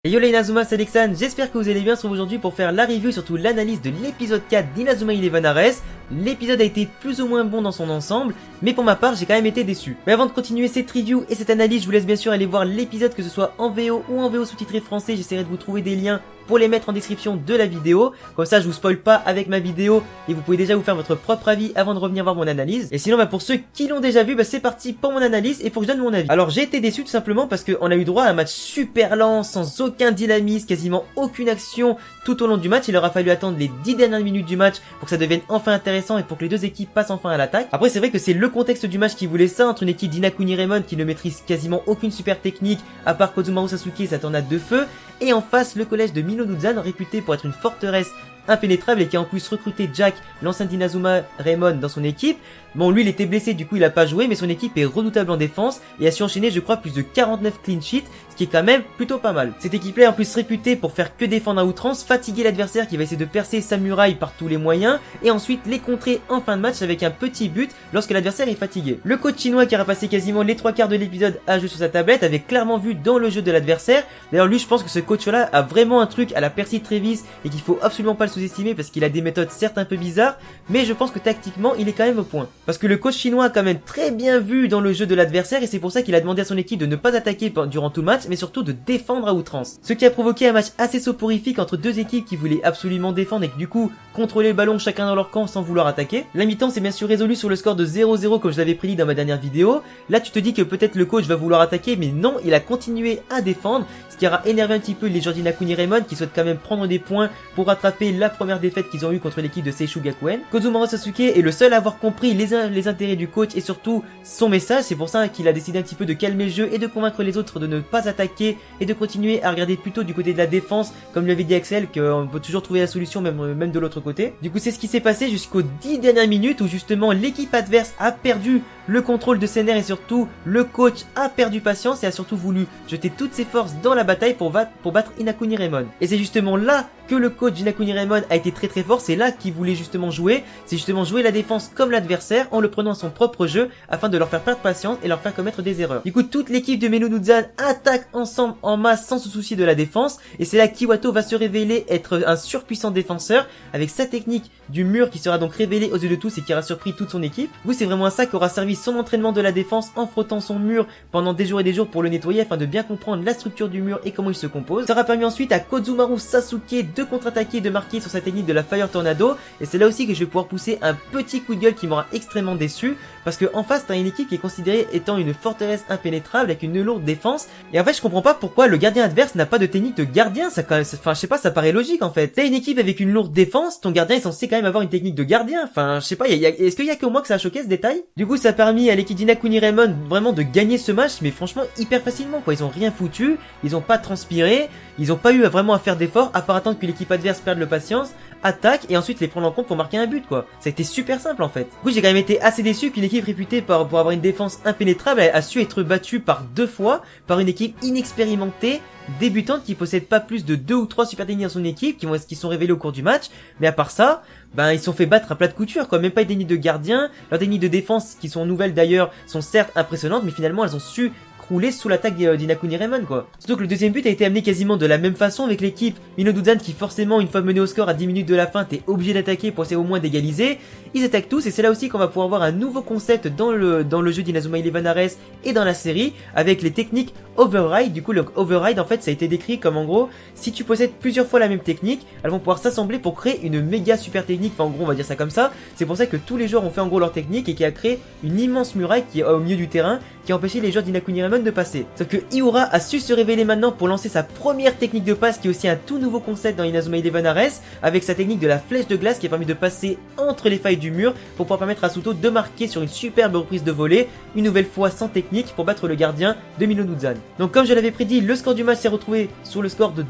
Et yo les Inazuma, c'est Alexan, j'espère que vous allez bien. On se retrouve aujourd'hui pour faire la review, surtout l'analyse de l'épisode 4 d'Inazuma Eleven Ares. L'épisode a été plus ou moins bon dans son ensemble, mais pour ma part j'ai quand même été déçu. Mais avant de continuer cette review et cette analyse, je vous laisse bien sûr aller voir l'épisode, que ce soit en VO ou en VO sous-titré français. J'essaierai de vous trouver des liens pour les mettre en description de la vidéo, comme ça je vous spoil pas avec ma vidéo et vous pouvez déjà vous faire votre propre avis avant de revenir voir mon analyse. Et sinon pour ceux qui l'ont déjà vu, c'est parti pour mon analyse et pour que je donne mon avis. Alors j'ai été déçu tout simplement parce qu'on a eu droit à un match super lent, sans aucun dynamisme, quasiment aucune action tout au long du match. Il aura fallu attendre les 10 dernières minutes du match pour que ça devienne enfin intéressant et pour que les deux équipes passent enfin à l'attaque. Après c'est vrai que c'est le contexte du match qui voulait ça, entre une équipe d'Inakuni Raymond qui ne maîtrise quasiment aucune super technique à part Kozumaru Sasuke et sa tornade de feu, et en face le collège de Minonuzan, réputé pour être une forteresse impénétrable et qui a en plus recruté Jack, l'ancien d'Inazuma Raymond, dans son équipe. Bon, lui il était blessé, du coup il a pas joué, mais son équipe est redoutable en défense et a su enchaîner je crois plus de 49 clean sheets, ce qui est quand même plutôt pas mal. Cette équipe là est en plus réputée pour faire que défendre à outrance, fatiguer l'adversaire qui va essayer de percer Samurai par tous les moyens et ensuite les contrer en fin de match avec un petit but lorsque l'adversaire est fatigué. Le coach chinois qui aura passé quasiment les 3/4 de l'épisode à jouer sur sa tablette avait clairement vu dans le jeu de l'adversaire. D'ailleurs lui je pense que ce coach là a vraiment un truc à la Percy Travis et qu'il faut absolument pas le sous-estimer parce qu'il a des méthodes certes un peu bizarres, mais je pense que tactiquement il est quand même au point. Parce que le coach chinois a quand même très bien vu dans le jeu de l'adversaire et c'est pour ça qu'il a demandé à son équipe de ne pas attaquer durant tout le match, mais surtout de défendre à outrance. Ce qui a provoqué un match assez soporifique entre deux équipes qui voulaient absolument défendre et qui du coup contrôler le ballon chacun dans leur camp sans vouloir attaquer. La mi-temps s'est bien sûr résolue sur le score de 0-0 comme je l'avais prédit dans ma dernière vidéo. Là tu te dis que peut-être le coach va vouloir attaquer, mais non, il a continué à défendre, ce qui aura énervé un petit peu les joueurs d'Inakuni Raymond qui souhaitent quand même prendre des points pour rattraper la première défaite qu'ils ont eue contre l'équipe de Seishu Gakuen. Kozumaru Sasuke est le seul à avoir compris les intérêts du coach et surtout son message, c'est pour ça qu'il a décidé un petit peu de calmer le jeu et de convaincre les autres de ne pas attaquer et de continuer à regarder plutôt du côté de la défense, comme lui avait dit Axel, qu'on peut toujours trouver la solution même de l'autre côté. Du coup c'est ce qui s'est passé jusqu'aux 10 dernières minutes où justement l'équipe adverse a perdu le contrôle de ses nerfs et surtout le coach a perdu patience et a surtout voulu jeter toutes ses forces dans la bataille pour battre Inakuni Raymond. Et c'est justement là que le coach d'Inakuni Raymond a été très fort, c'est là qu'il voulait justement jouer, c'est justement jouer la défense comme l'adversaire en le prenant à son propre jeu afin de leur faire perdre patience et leur faire commettre des erreurs. Du coup toute l'équipe de Minonuzan attaque ensemble en masse sans se soucier de la défense et c'est là qu'Iwato va se révéler être un surpuissant défenseur avec sa technique du mur qui sera donc révélée aux yeux de tous et qui aura surpris toute son équipe. Du coup c'est vraiment ça qu'aura servi son entraînement de la défense en frottant son mur pendant des jours et des jours pour le nettoyer afin de bien comprendre la structure du mur et comment il se compose. Ça aura permis ensuite à Kozumaru Sasuke de contre-attaquer et de marquer sur sa technique de la Fire Tornado et c'est là aussi que je vais pouvoir pousser un petit coup de gueule qui m'aura extrêmement déçu parce que en face t'as une équipe qui est considérée étant une forteresse impénétrable avec une lourde défense et en fait je comprends pas pourquoi le gardien adverse n'a pas de technique de gardien. Ça, enfin je sais pas, ça paraît logique en fait. T'as une équipe avec une lourde défense, ton gardien est censé quand même avoir une technique de gardien. Enfin je sais pas, est-ce qu'il y a que moi que ça a choqué ce détail? Du coup ça a permis à l'équipe d'Inakuni Raymond vraiment de gagner ce match, mais franchement hyper facilement quoi. Ils ont rien foutu, ils ont pas transpiré, ils ont pas eu vraiment à faire d'efforts à part attendre que l'équipe adverse perde le patience, attaque et ensuite les prendre en compte pour marquer un but quoi. Ça a été super simple en fait. Du coup j'ai quand même été assez déçu qu'une équipe réputée pour avoir une défense impénétrable a su être battue par 2 fois par une équipe inexpérimentée, débutante, qui possède pas plus de 2 ou 3 super techniques dans son équipe qui sont révélés au cours du match, mais à part ça ils se sont fait battre à plat de couture quoi, même pas des techniques de gardien. Leurs techniques de défense qui sont nouvelles d'ailleurs sont certes impressionnantes, mais finalement elles ont su rouler sous l'attaque d'Inakuni Raymond quoi. Surtout que le deuxième but a été amené quasiment de la même façon avec l'équipe Minonuzan qui forcément une fois mené au score à 10 minutes de la fin t'es obligé d'attaquer pour essayer au moins d'égaliser. Ils attaquent tous et c'est là aussi qu'on va pouvoir voir un nouveau concept dans le jeu d'Inazuma Eleven Ares et dans la série avec les techniques override. Du coup le override en fait ça a été décrit comme en gros si tu possèdes plusieurs fois la même technique, elles vont pouvoir s'assembler pour créer une méga super technique. Enfin en gros on va dire ça comme ça. C'est pour ça que tous les joueurs ont fait en gros leur technique et qui a créé une immense muraille qui est au milieu du terrain qui a empêché les joueurs d'Inakuni Raymond de passer. Sauf que Iura a su se révéler maintenant pour lancer sa première technique de passe qui est aussi un tout nouveau concept dans Inazuma Eleven Ares avec sa technique de la flèche de glace qui a permis de passer entre les failles du mur pour pouvoir permettre à Suto de marquer sur une superbe reprise de volée, une nouvelle fois sans technique pour battre le gardien de Minonuzan. Donc comme je l'avais prédit, le score du match s'est retrouvé sur le score de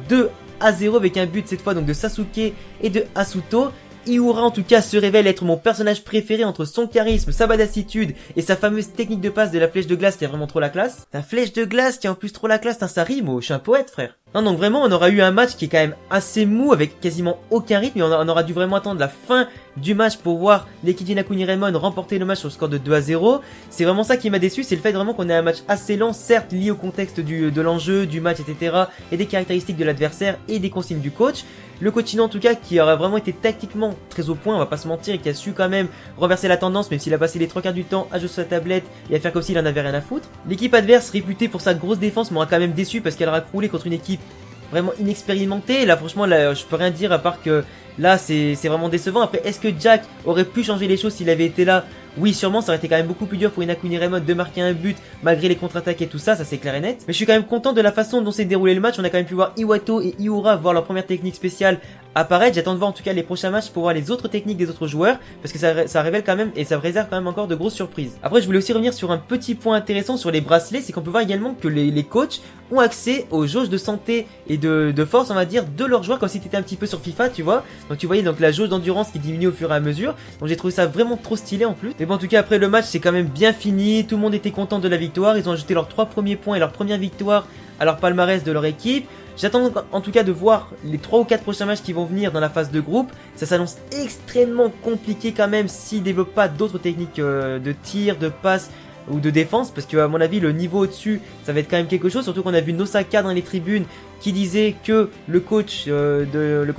2-0 avec un but cette fois donc de Sasuke et de Asuto. Iura en tout cas se révèle être mon personnage préféré entre son charisme, sa badassitude et sa fameuse technique de passe de la flèche de glace qui a vraiment trop la classe. La flèche de glace qui a en plus trop la classe, ça rime, je suis un poète frère. Non, donc vraiment, on aura eu un match qui est quand même assez mou, avec quasiment aucun rythme, et on aura dû vraiment attendre la fin du match pour voir l'équipe d'Inakuni Raymond remporter le match sur le score de 2-0. C'est vraiment ça qui m'a déçu, c'est le fait vraiment qu'on ait un match assez lent, certes lié au contexte de l'enjeu, du match, etc., et des caractéristiques de l'adversaire et des consignes du coach. Le coach chinois en tout cas qui aurait vraiment été tactiquement très au point, on va pas se mentir, et qui a su quand même renverser la tendance, même s'il a passé les 3/4 du temps à jouer sur sa tablette et à faire comme s'il en avait rien à foutre. L'équipe adverse, réputée pour sa grosse défense, m'aura quand même déçu parce qu'elle aura croulé contre une équipe vraiment inexpérimentée. Là franchement, là, je peux rien dire à part que là c'est vraiment décevant. Après, est-ce que Jack aurait pu changer les choses s'il avait été là? Oui, sûrement, ça aurait été quand même beaucoup plus dur pour Inakuni Raymond de marquer un but malgré les contre-attaques et tout ça, ça c'est clair et net. Mais je suis quand même content de la façon dont s'est déroulé le match. On a quand même pu voir Iwato et Iura voir leur première technique spéciale apparaître. J'attends de voir en tout cas les prochains matchs pour voir les autres techniques des autres joueurs, parce que ça révèle quand même et ça réserve quand même encore de grosses surprises. Après, je voulais aussi revenir sur un petit point intéressant sur les bracelets, c'est qu'on peut voir également que les coachs ont accès aux jauges de santé et de force, on va dire, de leurs joueurs, comme si t'étais un petit peu sur FIFA, tu vois. Donc tu voyais donc la jauge d'endurance qui diminue au fur et à mesure. Donc j'ai trouvé ça vraiment trop stylé en plus. Mais bon, en tout cas après le match c'est quand même bien fini, tout le monde était content de la victoire. Ils ont ajouté leurs 3 premiers points et leur première victoire à leur palmarès de leur équipe. J'attends en tout cas de voir les 3 ou 4 prochains matchs qui vont venir dans la phase de groupe. Ça s'annonce extrêmement compliqué quand même s'ils développent pas d'autres techniques de tir, de passe ou de défense, parce que à mon avis le niveau au-dessus ça va être quand même quelque chose, surtout qu'on a vu Nosaka dans les tribunes qui disait que le coach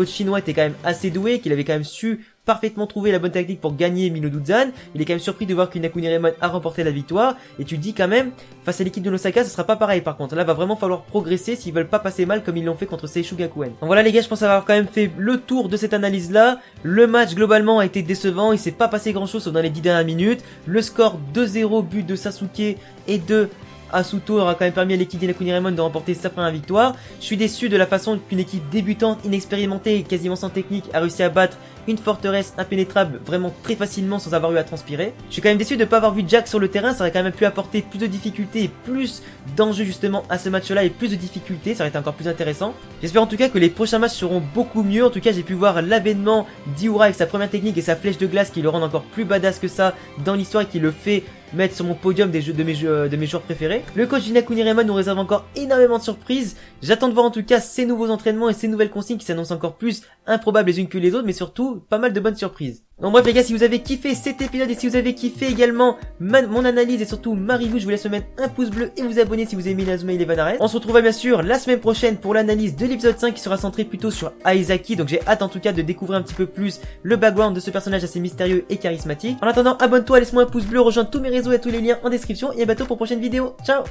chinois était quand même assez doué, qu'il avait quand même su parfaitement trouver la bonne tactique pour gagner Minoduzan. Il est quand même surpris de voir qu'Inakuni Raymond a remporté la victoire, et tu te dis quand même face à l'équipe de Nosaka ce sera pas pareil. Par contre là va vraiment falloir progresser s'ils veulent pas passer mal comme ils l'ont fait contre Seishu Gakuen. Donc voilà les gars, je pense avoir quand même fait le tour de cette analyse là. Le match globalement a été décevant, il s'est pas passé grand chose sauf dans les 10 dernières minutes. Le score 2-0, but de Sasuke et de Asuto aura quand même permis à l'équipe d'Inakuni Raymond de remporter sa première victoire. Je suis déçu de la façon qu'une équipe débutante, inexpérimentée et quasiment sans technique a réussi à battre une forteresse impénétrable vraiment très facilement sans avoir eu à transpirer. Je suis quand même déçu de ne pas avoir vu Jack sur le terrain, ça aurait quand même pu apporter plus de difficultés et plus d'enjeux justement à ce match là et plus de difficultés, ça aurait été encore plus intéressant. J'espère en tout cas que les prochains matchs seront beaucoup mieux. En tout cas j'ai pu voir l'avènement d'Iura avec sa première technique et sa flèche de glace qui le rend encore plus badass que ça dans l'histoire et qui le fait mettre sur mon podium de mes joueurs préférés. Le coach d'Inakuni Raymond nous réserve encore énormément de surprises. J'attends de voir en tout cas ces nouveaux entraînements et ces nouvelles consignes qui s'annoncent encore plus improbables les unes que les autres, mais surtout pas mal de bonnes surprises. Donc bref les gars, si vous avez kiffé cet épisode et si vous avez kiffé également mon analyse et surtout ma review, je vous laisse me mettre un pouce bleu et vous abonner si vous aimez Inazuma Eleven Ares. On se retrouvera bien sûr la semaine prochaine pour l'analyse de l'épisode 5 qui sera centré plutôt sur Aizaki, donc j'ai hâte en tout cas de découvrir un petit peu plus le background de ce personnage assez mystérieux et charismatique. En attendant, abonne-toi, laisse-moi un pouce bleu, rejoins tous mes réseaux et tous les liens en description et à bientôt pour une prochaine vidéo. Ciao.